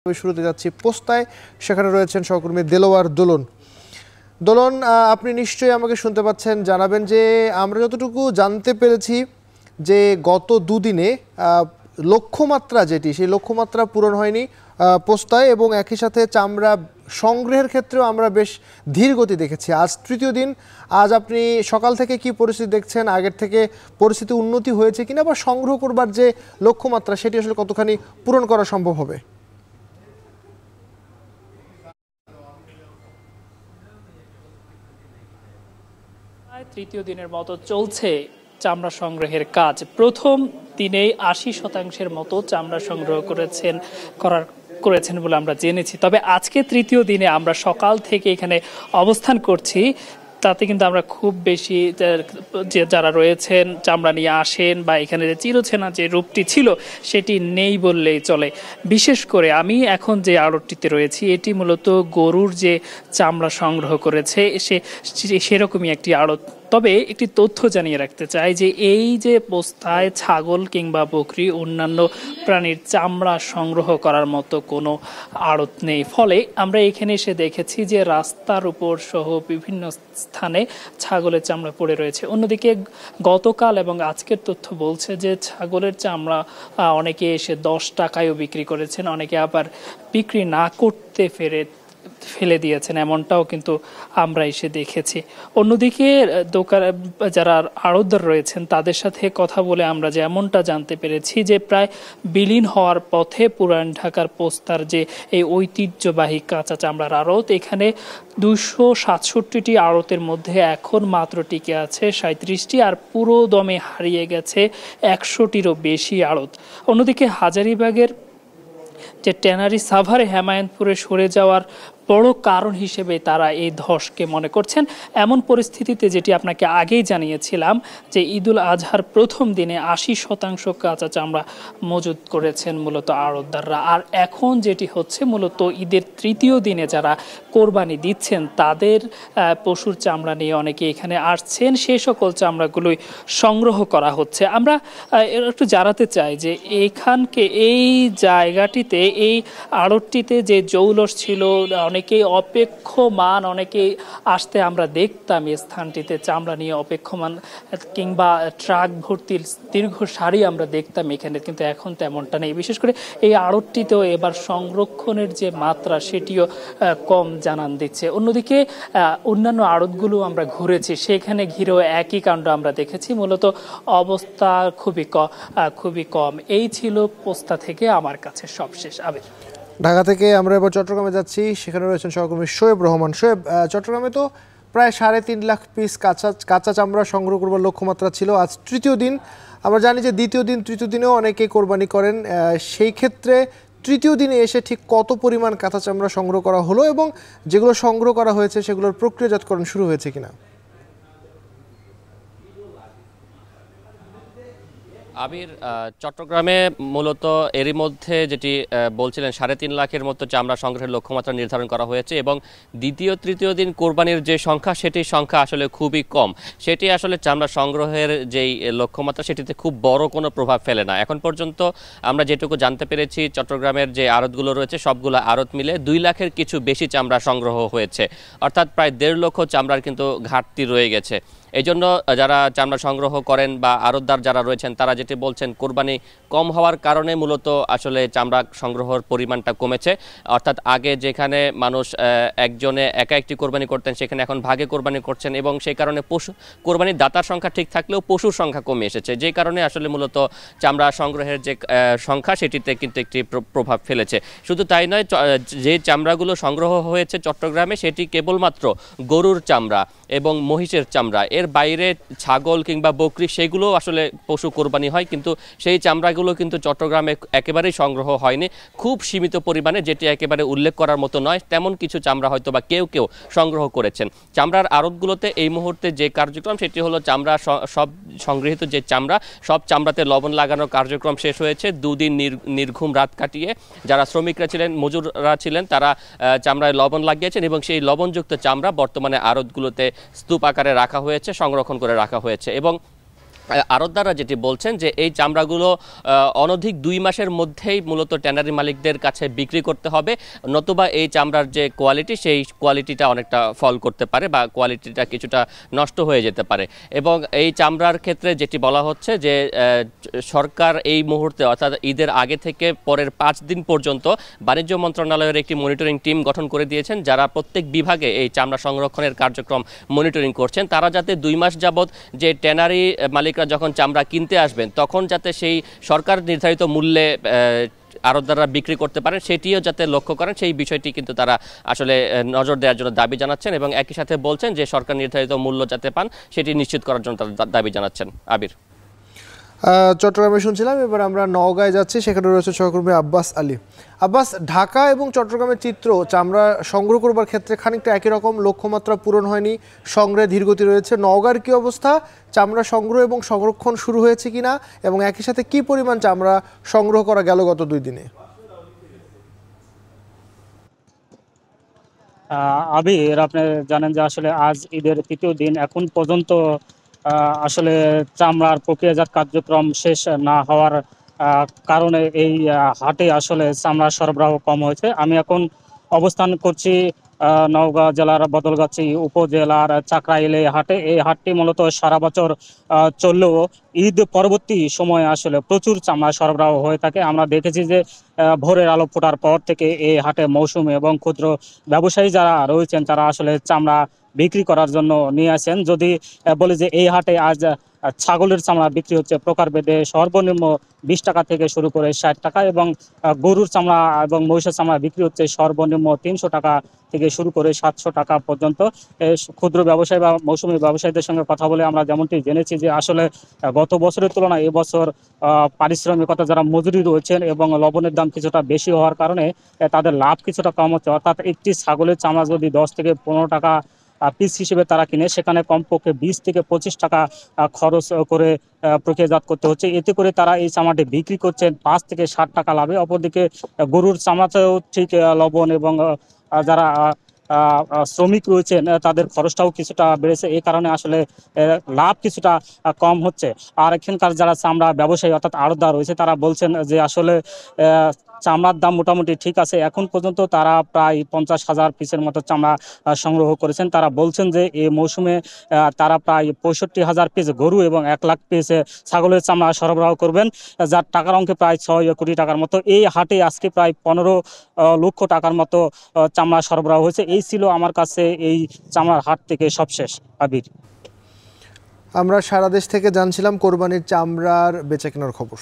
শুরুতে যাচ্ছি পোস্তায়, সেখানে রয়েছেন সহকর্মী দেলোয়ার দোলন। দোলন, আপনি নিশ্চয়ই আমাকে শুনতে পাচ্ছেন। জানাবেন যে আমরা যতটুকু জানতে পেরেছি যে গত দুদিনে লক্ষ্যমাত্রা যেটি, সেই লক্ষ্যমাত্রা পূরণ হয়নি পোস্তায়, এবং একই সাথে চামড়া সংগ্রহের ক্ষেত্রেও আমরা বেশ ধীর গতি দেখেছি। আজ তৃতীয় দিন। আজ আপনি সকাল থেকে কি পরিস্থিতি দেখছেন? আগের থেকে পরিস্থিতি উন্নতি হয়েছে কিনা, বা সংগ্রহ করবার যে লক্ষ্যমাত্রা সেটি আসলে কতখানি পূরণ করা সম্ভব হবে? তৃতীয় দিনের মতো চলছে চামড়া সংগ্রহের কাজ। প্রথম দিনেই ৮০% মতো চামড়া সংগ্রহ করেছেন বলে আমরা জেনেছি। তবে আজকে তৃতীয় দিনে আমরা সকাল থেকে এখানে অবস্থান করছি, তাতে কিন্তু আমরা খুব বেশি যারা রয়েছেন চামড়া নিয়ে আসেন বা এখানে যে চিরচেনা যে রূপটি ছিল সেটি নেই বললেই চলে। বিশেষ করে আমি এখন যে আড়তটিতে রয়েছি, এটি মূলত গরুর যে চামড়া সংগ্রহ করেছে সেরকমই একটি আড়ত। তবে একটি তথ্য জানিয়ে রাখতে চাই যে এই যে পোস্তায় ছাগল কিংবা বকরি অন্যান্য প্রাণীর চামড়া সংগ্রহ করার মতো কোনো আড়ত নেই। ফলে আমরা এখানে এসে দেখেছি যে রাস্তার উপর সহ বিভিন্ন স্থানে ছাগলের চামড়া পড়ে রয়েছে। অন্যদিকে গতকাল এবং আজকের তথ্য বলছে যে ছাগলের চামড়া অনেকে এসে 10 টাকায়ও বিক্রি করেছেন, অনেকে আবার বিক্রি না করতে ফেলে দিয়েছেন, এমনটাও কিন্তু আমরা এসে দেখেছি। অন্যদিকে দোকান যারা আড়তদার রয়েছেন তাদের সাথে কথা বলে আমরা যেমনটা জানতে পেরেছি যে প্রায় বিলীন হওয়ার পথে পুরান ঢাকার পোস্তার যে এই ঐতিহ্যবাহী কাঁচা চামড়ার আড়ত, এখানে 267টি আড়তের মধ্যে এখন মাত্র টিকে আছে 37টি, আর পুরো দমে হারিয়ে গেছে 100টিরও বেশি আড়ত। অন্যদিকে হাজারীবাগের যে ট্যানারি সাভারে হেমায়তপুরে সরে যাওয়ার বড় কারণ হিসেবে তারা এই ধসকে মনে করছেন। এমন পরিস্থিতিতে, যেটি আপনাকে আগেই জানিয়েছিলাম, যে ঈদুল আজহার প্রথম দিনে 80% কাঁচা চামড়া মজুত করেছেন মূলত আড়তদাররা। আর এখন যেটি হচ্ছে, মূলত ঈদের তৃতীয় দিনে যারা কোরবানি দিচ্ছেন তাদের পশুর চামড়া নিয়ে অনেকে এখানে আসছেন, সেই সকল চামড়াগুলোই সংগ্রহ করা হচ্ছে। আমরা একটু জানাতে চাই যে এই জায়গাটিতে, এই আড়তটিতে যে জৌলস ছিল, অনেকেই অপেক্ষমান, অনেকেই আসতে আমরা দেখতাম এই স্থানটিতে চামড়া নিয়ে অপেক্ষমান, কিংবা ট্রাক ভর্তি দীর্ঘ সারি আমরা দেখতাম এখানে, কিন্তু এখন তেমনটা নেই। বিশেষ করে এই আড়তটিতেও এবার সংরক্ষণের যে মাত্রা সেটিও কম জানান দিচ্ছে। অন্যদিকে অন্যান্য আড়তগুলো আমরা ঘুরেছি, সেখানে ঘিরেও একই কাণ্ড আমরা দেখেছি। মূলত অবস্থা খুবই কম। এই ছিল পোস্তা থেকে আমার কাছে সবশেষ। আবির, ঢাকা থেকে আমরা এবার চট্টগ্রামে যাচ্ছি, সেখানে রয়েছেন সহকর্মী শোয়েব রহমান। শোয়েব, চট্টগ্রামে তো প্রায় 3.5 লাখ পিস কাঁচা চামড়া সংগ্রহ করবার লক্ষ্যমাত্রা ছিল। আজ তৃতীয় দিন। আমরা জানি যে দ্বিতীয় দিন, তৃতীয় দিনেও অনেকে কোরবানি করেন। সেই ক্ষেত্রে তৃতীয় দিনে এসে ঠিক কত পরিমাণ কাঁচা চামড়া সংগ্রহ করা হলো, এবং যেগুলো সংগ্রহ করা হয়েছে সেগুলোর প্রক্রিয়াজাতকরণ শুরু হয়েছে কিনা? আবির, চট্টগ্রামে মূলত এরই মধ্যে যেটি বলছিলেন 3.5 লাখের মতো চামড়া সংগ্রহের লক্ষ্যমাত্রা নির্ধারণ করা হয়েছে, এবং দ্বিতীয় তৃতীয় দিন কোরবানির যে সংখ্যা, সেটির সংখ্যা আসলে খুবই কম। সেটি আসলে চামড়া সংগ্রহের যেই লক্ষ্যমাত্রা সেটিতে খুব বড় কোনো প্রভাব ফেলে না। এখন পর্যন্ত আমরা যেটুকু জানতে পেরেছি, চট্টগ্রামের যে আড়তগুলো রয়েছে সবগুলো আড়ত মিলে 2 লাখের কিছু বেশি চামড়া সংগ্রহ হয়েছে, অর্থাৎ প্রায় 1.5 লক্ষ চামড়ার কিন্তু ঘাটতি রয়ে গেছে। এই জন্য যারা চামড়া সংগ্রহ করেন বা আড়তদার যারা রয়েছেন তারা যেটি বলছেন, কোরবানি কম হওয়ার কারণে মূলত আসলে চামড়া সংগ্রহের পরিমাণটা কমেছে। অর্থাৎ আগে যেখানে মানুষ একজনে একা একটি কোরবানি করতেন, সেখানে এখন ভাগে কোরবানি করছেন, এবং সেই কারণে কোরবানির দাতার সংখ্যা ঠিক থাকলেও পশুর সংখ্যা কমে এসেছে, যে কারণে আসলে মূলত চামড়া সংগ্রহের যে সংখ্যা সেটিতে কিন্তু একটি প্রভাব ফেলেছে। শুধু তাই নয়, যে চামড়াগুলো সংগ্রহ হয়েছে চট্টগ্রামে সেটি কেবলমাত্র গরুর চামড়া এবং মহিষের চামড়া। এর বাইরে ছাগল কিংবা বকরি সেগুলো আসলে পশু কোরবানি হয়, কিন্তু সেই চামড়াগুলো কিন্তু চট্টগ্রামে একেবারেই সংগ্রহ হয়নি, খুব সীমিত পরিমাণে, যেটি একেবারে উল্লেখ করার মতো নয়। তেমন কিছু চামড়া হয়তো বা কেউ সংগ্রহ করেছেন। চামড়ার আড়তগুলোতে এই মুহূর্তে যে কার্যক্রম, সেটি হলো চামড়া সব সংগৃহীত যে চামড়া, সব চামড়াতে লবণ লাগানোর কার্যক্রম শেষ হয়েছে। 2 দিন নির্ঘুম রাত কাটিয়ে যারা শ্রমিকরা ছিলেন, মজুররা ছিলেন, তারা চামড়ায় লবণ লাগিয়েছেন, এবং সেই লবণযুক্ত চামড়া বর্তমানে আড়তগুলোতে স্তূপ আকারে রাখা হয়েছে, সংরক্ষণ করে রাখা হয়েছে। এবং আড়তদাররা যেটি বলছেন যে এই চামড়াগুলো অনধিক 2 মাসের মধ্যেই মূলত ট্যানারি মালিকদের কাছে বিক্রি করতে হবে, নতুবা এই চামড়ার যে কোয়ালিটি সেই কোয়ালিটিটা অনেকটা ফল করতে পারে বা কোয়ালিটিটা কিছুটা নষ্ট হয়ে যেতে পারে। এবং এই চামড়ার ক্ষেত্রে যেটি বলা হচ্ছে যে সরকার এই মুহূর্তে অর্থাৎ ঈদের আগে থেকে পরের 5 দিন পর্যন্ত বাণিজ্য মন্ত্রণালয়ের একটি মনিটরিং টিম গঠন করে দিয়েছেন, যারা প্রত্যেক বিভাগে এই চামড়া সংরক্ষণের কার্যক্রম মনিটরিং করছেন। তারা যাতে 2 মাস যাবত যে ট্যানারি মালিকরা যখন চামড়া কিনতে আসবেন তখন যাতে সেই সরকার নির্ধারিত মূল্যে আড়তদাররা বিক্রি করতে পারেন সেটিও যাতে লক্ষ্য করেন, সেই বিষয়টি কিন্তু তারা আসলে নজর দেওয়ার জন্য দাবি জানাচ্ছেন এবং একই সাথে বলছেন যে সরকার নির্ধারিত মূল্য যাতে পান সেটি নিশ্চিত করার জন্য তারা দাবি জানাচ্ছেন। আবির, চট্টগ্রামে শুনছিলাম, এবার আমরা নওগাঁয় যাচ্ছি, সেখানে রয়েছে সহকর্মী আব্বাস আলী। আব্বাস, ঢাকা এবং চট্টগ্রামের চিত্র চামড়া সংগ্রহ করবার ক্ষেত্রে খানিকটা একই রকম, লক্ষ্যমাত্রা পূরণ হয়নি, সংগ্রহে ধীরগতি রয়েছে। নওগাঁর কি অবস্থা? চামড়া সংগ্রহ এবং সংরক্ষণ শুরু হয়েছে কিনা এবং একই সাথে কি পরিমাণ চামড়া সংগ্রহ করা গেল গত 2 দিনে? আবির, আপনি জানেন যে আসলে আজ ঈদের 3য় দিন, এখন পর্যন্ত আসলে চামড়ার প্রক্রিয়াজাত কার্যক্রম শেষ না হওয়ার কারণে এই হাটে আসলে চামড়া সরবরাহ কম হয়েছে। আমি এখন অবস্থান করছি নওগাঁ জেলার বদলগাছি উপজেলার চাকরাইলে হাটে। এই হাটটি মূলত সারা বছর চললেও ঈদ পরবর্তী সময়ে আসলে প্রচুর চামড়া সরবরাহ হয়ে থাকে। আমরা দেখেছি যে ভোরের আলো ফোটার পর থেকে এই হাটে মৌসুমী এবং ক্ষুদ্র ব্যবসায়ী যারা রয়েছেন তারা আসলে চামড়া বিক্রি করার জন্য নিয়ে আসেন। যদি বলি যে এই হাটে আজ ছাগলের চামড়া বিক্রি হচ্ছে প্রকারভেদে সর্বনিম্ন 20 টাকা থেকে শুরু করে 60 টাকা, এবং গরুর চামড়া এবং মহিষের চামড়া বিক্রি হচ্ছে সর্বনিম্ন 300 টাকা থেকে শুরু করে 700 টাকা পর্যন্ত। ক্ষুদ্র ব্যবসায়ী বা মৌসুমী ব্যবসায়ীদের সঙ্গে কথা বলে আমরা যেমনটি জেনেছি যে আসলে গত বছরের তুলনায় এবছর পারিশ্রমিকতা যারা মজুরি রয়েছেন এবং লবণের দাম কিছুটা বেশি হওয়ার কারণে তাদের লাভ কিছুটা কম হচ্ছে। অর্থাৎ একটি ছাগলের চামড়া যদি 10 থেকে 15 টাকা পিস হিসেবে তারা কিনে, সেখানে কমপক্ষে 20 থেকে 25 টাকা খরচ করে প্রক্রিয়াজাত করতে হচ্ছে। এতে করে তারা এই চামড়াটি বিক্রি করছেন 5 থেকে 60 টাকা লাভে। অপরদিকে গরুর চামড়াতেও ঠিক লবণ এবং যারা শ্রমিক রয়েছেন তাদের খরচটাও কিছুটা বেড়েছে। এই কারণে আসলে লাভ কিছুটা কম হচ্ছে। আর এখানকার যারা চামড়া ব্যবসায়ী অর্থাৎ আড়তদার রয়েছে তারা বলছেন যে আসলে চামড়ার দাম মোটামুটি ঠিক আছে। এখন পর্যন্ত তারা প্রায় 50,000 পিসের মতো চামড়া সংগ্রহ করেছেন। তারা বলছেন যে এই মৌসুমে তারা প্রায় 65,000 পিস গরু এবং 1 লাখ পিস ছাগলের চামড়া সরবরাহ করবেন, যার টাকার অঙ্কে প্রায় 6 কোটি টাকার মতো। এই হাটে আজকে প্রায় 15 লক্ষ টাকার মতো চামড়া সরবরাহ হয়েছে। এই ছিল আমার কাছে এই চামড়ার হাট থেকে সবশেষ। আবির, আমরা সারা দেশ থেকে জানছিলাম কোরবানির চামড়ার বেচাকেনার খবর।